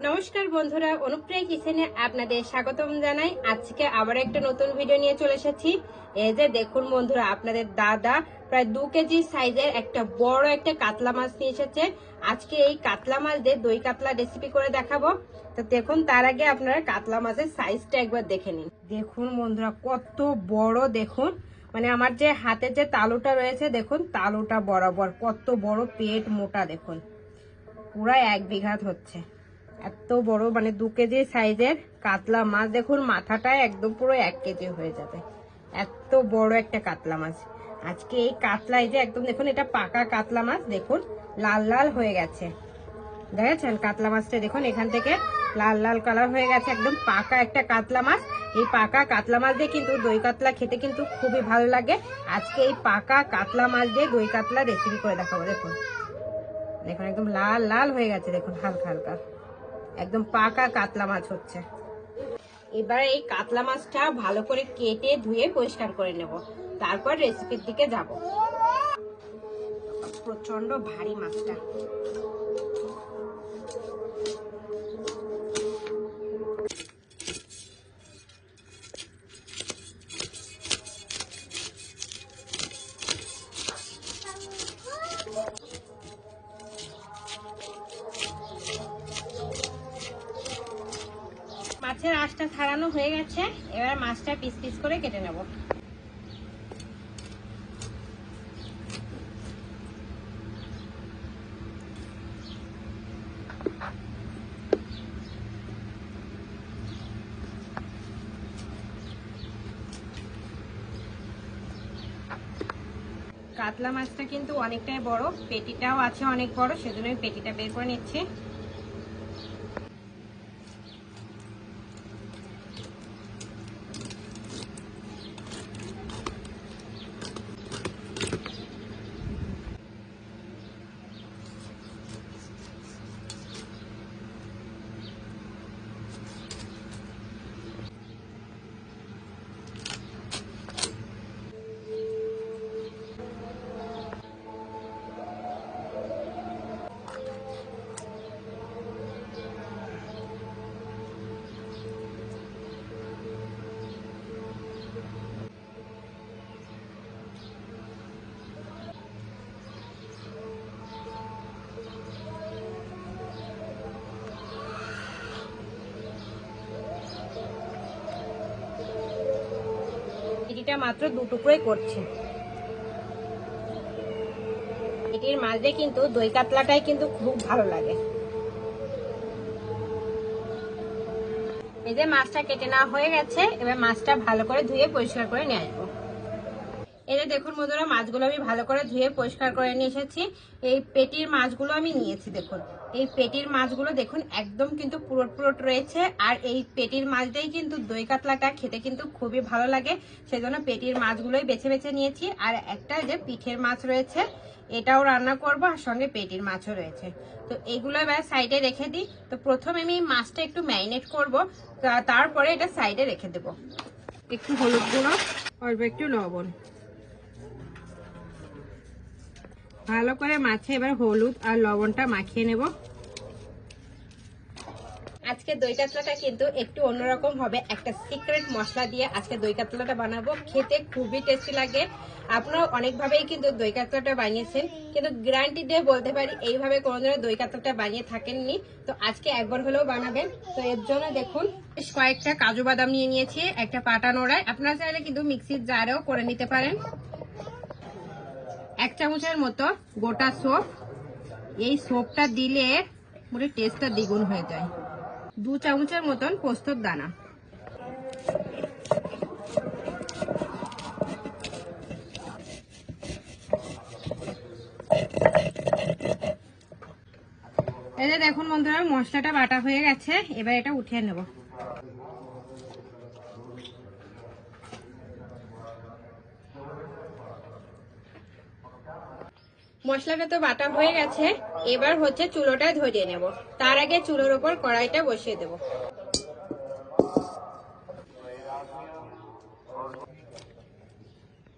নমস্কার বন্ধুরা, অনুপ্রিয়া কিচেনে আপনাদের স্বাগতম জানাই। আজকে আবার একটা নতুন ভিডিও নিয়ে চলে এসেছি। এই যে দেখুন বন্ধুরা, আপনাদের দাদা প্রায় 2 কেজি সাইজের একটা বড় একটা কাতলা মাছ নিয়ে এসেছে। আজকে এই কাতলা মাছ দিয়ে দই কাতলা রেসিপি করে দেখাবো। তো দেখুন, তার আগে আপনারা কাতলা মাছের সাইজটা একবার দেখে নিন। দেখুন বন্ধুরা, কত বড় দেখুন, মানে আমার যে হাতে যে তালুটা রয়েছে দেখুন, তালুটা বরাবর কত বড়, পেট মোটা দেখুন, পুরা 1 বিঘা হচ্ছে। এত বড় মানে 2 কেজি সাইজের কাতলা মাছ দেখুন, মাথাটা একদম পুরো 1 কেজি হয়ে যাবে। এত বড় একটা কাতলা মাছ। আজকে এই কাতলাই যে একদম দেখুন, এটা পাকা কাতলা মাছ, দেখুন লাল লাল হয়ে গেছে। দেখেছেন কাতলা মাছটা, দেখুন এখান থেকে লাল লাল কালার হয়ে গেছে, একদম পাকা একটা কাতলা মাছ। এই পাকা কাতলা মাছ দিয়ে কিন্তু দই কাতলা খেতে কিন্তু খুবই ভালো লাগে। আজকে এই পাকা কাতলা মাছ দিয়ে দই কাতলা রেসিপি করে দেখাবো। দেখুন দেখুন একদম লাল লাল হয়ে গেছে, দেখুন হালকা হালকা, একদম পাকা কাতলা মাছ হচ্ছে। এবার এই কাতলা মাছটা ভালো করে কেটে ধুয়ে পরিষ্কার করে নেব, তারপর রেসিপির দিকে যাব। প্রচন্ড ভারী মাছটা। মাছের আঁশটা ছাড়ানো হয়ে গেছে, এবার মাছটা পিস পিস করে কেটে নেব। কাতলা মাছটা কিন্তু অনেকটাই বড়, পেটিটাও আছে অনেক বড়, সেজন্য আমি পেটিটা বের করে নিচ্ছি। পেটিটা মাত্র 2 টুকরোই করছি। এটির মাঝে কিন্তু দই কাতলাটাই কিন্তু খুব ভালো লাগে। এই যে মাছটা কেটে নেওয়া হয়ে গেছে, এবার মাছটা ভালো করে ধুয়ে পরিষ্কার করে নিয়ে আসবো। এই যে দেখুন বন্ধুরা, মাছগুলো আমি ভালো করে ধুয়ে পরিষ্কার করে নিয়ে এসেছি। এই পেটির মাছগুলো আমি নিয়েছি, দেখুন এই পেটির মাছগুলো দেখুন একদম কিন্তু পুরোট পুরোট রয়েছে। আর এই পেটির মাছটাই কিন্তু দই কাতলাটা খেতে কিন্তু খুবই ভালো লাগে, সেজন্য পেটির মাছগুলোই বেছে বেছে নিয়েছি। আর একটা যে পিঠের মাছ রয়েছে, এটাও রান্না করব, আর সঙ্গে পেটির মাছও রয়েছে। তো এগুলো এবার সাইডে রেখে দিই। তো প্রথমে আমি মাছটা একটু ম্যারিনেট করব, তারপরে এটা সাইডে রেখে দেব। একটু হলুদ গুঁড়ো, অল্প একটু লবণ, ভালো করে মাছে এবার হলুদ আর লবণটা মাখিয়ে নেব। আজকে দই কাতলাটা কিন্তু একটু অন্যরকম হবে, একটা সিক্রেট মশলা দিয়ে আজকে দই কাতলাটা বানাবো। খেতে খুবই টেস্টি লাগে। আপনারা অনেকভাবেই কিন্তু দই কাতলাটা বানিয়েছেন, কিন্তু গ্যারান্টি দিয়ে বলতে পারি এইভাবে কোনোদিনও দই কাতলাটা বানিয়ে থাকেননি। তো আজকে একবার হলেও বানাবেন। তো এর জন্য দেখুন বেশ কয়েকটা কাজু বাদাম নিয়ে নিয়েছি, একটা পাটা নোড়ায়, আপনারা চাইলে কিন্তু মিক্সির জারেও করে নিতে পারেন। 1 চামচের মতো গোটা সোপ, এই সোপটা দিলে পুরো টেস্টটা দ্বিগুণ হয়ে যায়। 2 চামচের মতন পোস্তর দানা, এই যে দেখুন বন্ধুরা, মশলাটা বাটা হয়ে গেছে, এবার এটা উঠিয়ে নেব। মশলাটা তো বাটা হয়ে গেছে, এবার হচ্ছে চুলোটা ধরিয়ে নেব। তার আগে চুলোর উপর কড়াইটা বসিয়ে দেব।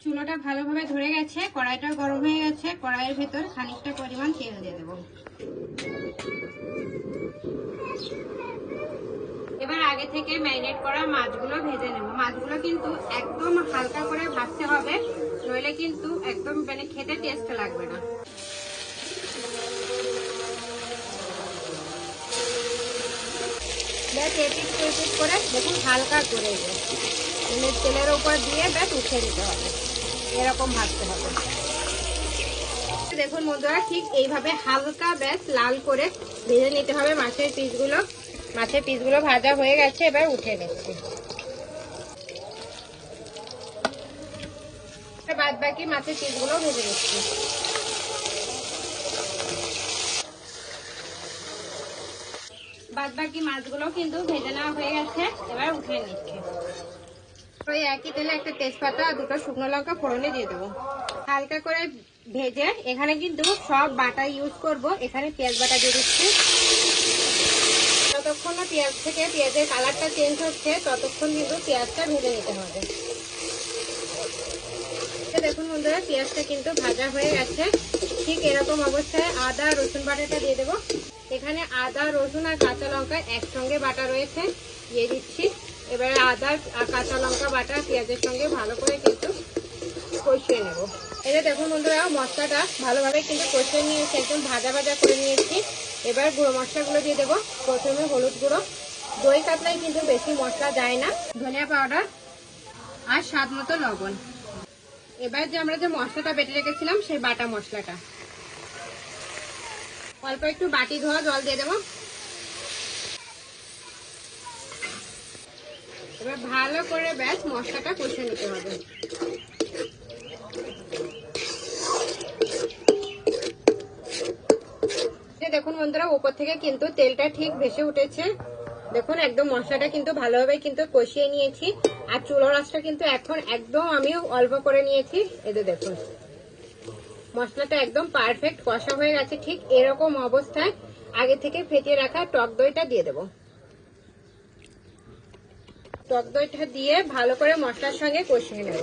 চুলোটা ভালোভাবে ধরে গেছে, কড়াইটা গরম হয়ে গেছে, কড়াইয়ের ভেতর খানিকটা পরিমাণ তেল দিয়ে দেব। এবার আগে থেকে ম্যারিনেট করা মাছগুলো ভেজে নেব। মাছগুলো কিন্তু একদম হালকা করে ভাজতে হবে, নইলে কিন্তু একদম মানে খেতে টেস্ট লাগবে না। ব্যাস এপিট করে দেখুন হালকা করে মানে তেলের উপর দিয়ে ব্যাস উঠে দিতে হবে, এরকম ভাজতে হবে। দেখুন বন্ধুরা ঠিক এইভাবে হালকা ব্যাস লাল করে ভেজে নিতে হবে মাছের পিসগুলো। মাছের পিসগুলো ভাজা হয়ে গেছে, এবার উঠে নিচ্ছি। বাদ বাকি মাছের পিসগুলো ভেজে নিচ্ছি। বাদ বাকি মাছগুলো কিন্তু ভেজে নেওয়া হয়ে গেছে, এবার উঠে নিচ্ছি। ওই একই তেলে একটা তেজপাতা আর দুটো শুকনো লঙ্কা ফোড়নে দিয়ে দেবো। হালকা করে ভেজে এখানে কিন্তু সব বাটা ইউজ করব। এখানে পেঁয়াজ বাটা দিয়ে দিচ্ছি। যতক্ষণ না পেঁয়াজ থেকে পেঁয়াজের কালারটা চেঞ্জ হচ্ছে ততক্ষণ কিন্তু পেঁয়াজটা ভেজে নিতে হবে। দেখুন বন্ধুরা পেঁয়াজটা কিন্তু ভাজা হয়ে গেছে। ঠিক এরকম অবস্থায় আদা রসুন বাটাটা দিয়ে দেবো। এখানে আদা রসুন আর কাঁচা লঙ্কা একসঙ্গে বাটা রয়েছে, দিয়ে দিচ্ছি। এবারে আদা আর কাঁচা লঙ্কা বাটা পেঁয়াজের সঙ্গে ভালো করে কিন্তু কষিয়ে নেব। এটা দেখুন বন্ধুরা মশলাটা ভালোভাবে কিন্তু কষিয়ে নিয়েছি, একদম ভাজা ভাজা করে নিয়েছি। এবার গুঁড়ো মশলাগুলো দিয়ে দেবো। প্রথমে হলুদ গুঁড়ো, দই কাতলায় কিন্তু বেশি মশলা যায় না, ধনিয়া পাউডার আর স্বাদ মতো লবণ। এবার যে আমরা যে মশলাটা বেটে রেখেছিলাম সেই বাটা মশলাটা, অল্প একটু বাটি ধোয়া জল দিয়ে দেবো। এবার ভালো করে ব্যাস মশলাটা কষিয়ে নিতে হবে। দেখুন বন্ধুরা উপর থেকে কিন্তু তেলটা ঠিক ভেসে উঠেছে। দেখুন একদম মশলাটা কিন্তু ভালোভাবে কিন্তু কষিয়ে নিয়েছি। আর চুলোর আঁচটা কিন্তু এখন একদম আমি অল্প করে নিয়েছি। এতে দেখুন মশলাটা একদম পারফেক্ট কষা হয়ে গেছে। ঠিক এরকম অবস্থায় আগে থেকে ফেটিয়ে রাখা টক দইটা দিয়ে দেবো। টক দইটা দিয়ে ভালো করে মশলার সঙ্গে কষিয়ে নেব।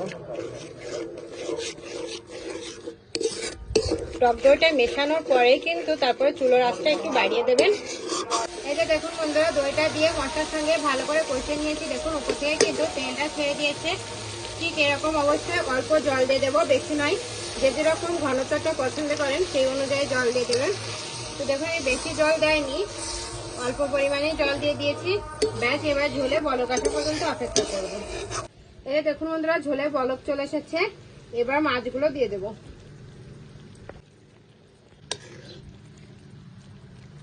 টক দইটা মেশানোর পরে কিন্তু তারপরে চুলোর আঁচটা একটু বাড়িয়ে দেবেন। এই যে দেখুন বন্ধুরা দইটা দিয়ে মশলার সঙ্গে ভালো করে কষিয়ে নিয়েছি। দেখুন উপর থেকে কিন্তু তেলটা ছেড়ে দিয়েছে। ঠিক এরকম অবস্থায় অল্প জল দিয়ে দেবো, বেশি নয়। যে যেরকম ঘনত্বটা পছন্দ করেন সেই অনুযায়ী জল দিয়ে দেবেন। তো দেখুন এই বেশি জল দেয়নি, অল্প পরিমাণে জল দিয়ে দিয়েছি। ব্যাস এবার ঝোলে বলক আসা পর্যন্ত অপেক্ষা করবো। এই দেখুন বন্ধুরা ঝোলে বলক চলে এসেছে। এবার মাছগুলো দিয়ে দেবো।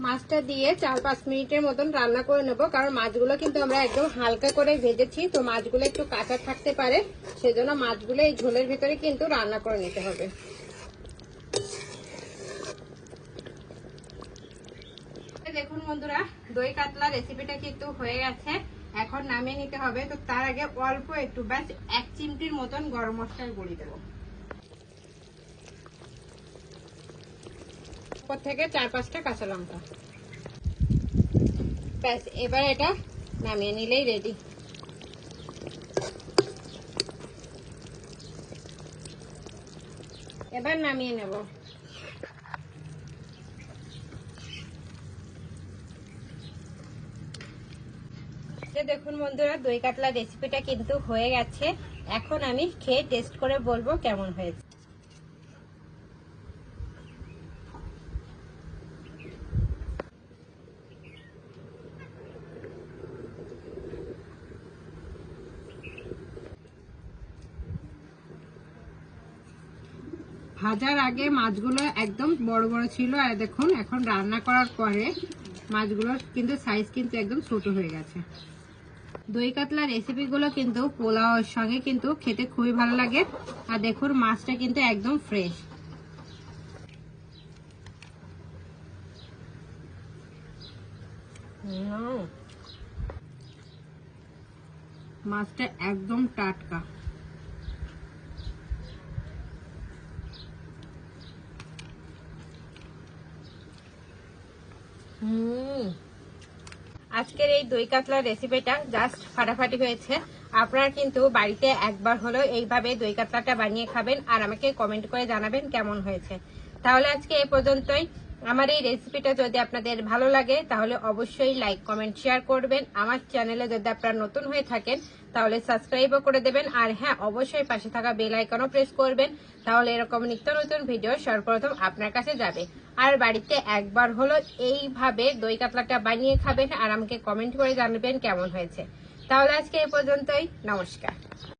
মাছটা দিয়ে 4-5 মিনিটের মতন রান্না করে নেব, কারণ মাছগুলো কিন্তু আমরা একদম হালকা করে ভেজেছি, তো মাছগুলো একটু কাঁচা থাকতে পারে, সেজন্য মাছগুলো এই ঝোলের ভিতরে কিন্তু রান্না করে নিতে হবে। দেখুন বন্ধুরা দই কাতলা রেসিপিটা কিন্তু হয়ে গেছে, এখন নামিয়ে নিতে হবে। তো তার আগে অল্প একটু ব্যাস 1 চিমটির মতন গরম মশলার গুঁড়ি দেবো। উপর থেকে 4-5টা কাঁচা লঙ্কা। ব্যাস এবার এটা নামিয়ে নিলেই রেডি। এবার নামিয়ে নেব। দেখুন বন্ধুরা দই কাতলা রেসিপিটা কিন্তু হয়ে গেছে। এখন আমি খেয়ে টেস্ট করে বলবো কেমন হয়েছে। ভাজার আগে মাছগুলো একদম বড় বড় ছিল, আর দেখুন এখন রান্না করার পরে মাছগুলোর কিন্তু সাইজ কিন্তু একদম ছোট হয়ে গেছে। দই কাতলা রেসিপিগুলো কিন্তু পোলাওর সঙ্গে কিন্তু খেতে খুবই ভালো লাগে। আর দেখুন মাছটা কিন্তু একদম ফ্রেশ। মাছটা একদম টাটকা। আজকের এই দই কাতলা রেসিপিটা জাস্ট ফাটাফাটি হয়েছে। আপনারা কিন্তু বাড়িতে একবার হলেও এইভাবে দই কাতলাটা বানিয়ে খাবেন আর আমাকে কমেন্ট করে জানাবেন কেমন হয়েছে। তাহলে আজকে এই পর্যন্তই। আমার এই রেসিপিটা যদি আপনাদের ভালো লাগে তাহলে অবশ্যই লাইক কমেন্ট শেয়ার করবেন। আমার চ্যানেলে যদি আপনারা নতুন হয়ে থাকেন তাহলে সাবস্ক্রাইবও করে দেবেন। আর হ্যাঁ, অবশ্যই পাশে থাকা বেল আইকনও প্রেস করবেন, তাহলে এরকম নিত্য নতুন ভিডিও সর্বপ্রথম আপনার কাছে যাবে। আর বাড়িতে একবার হলো এইভাবে দই কাতলাটা বানিয়ে খাবেন আর আমাকে কমেন্ট করে জানাবেন কেমন হয়েছে। তাহলে আজকে এই পর্যন্তই, নমস্কার।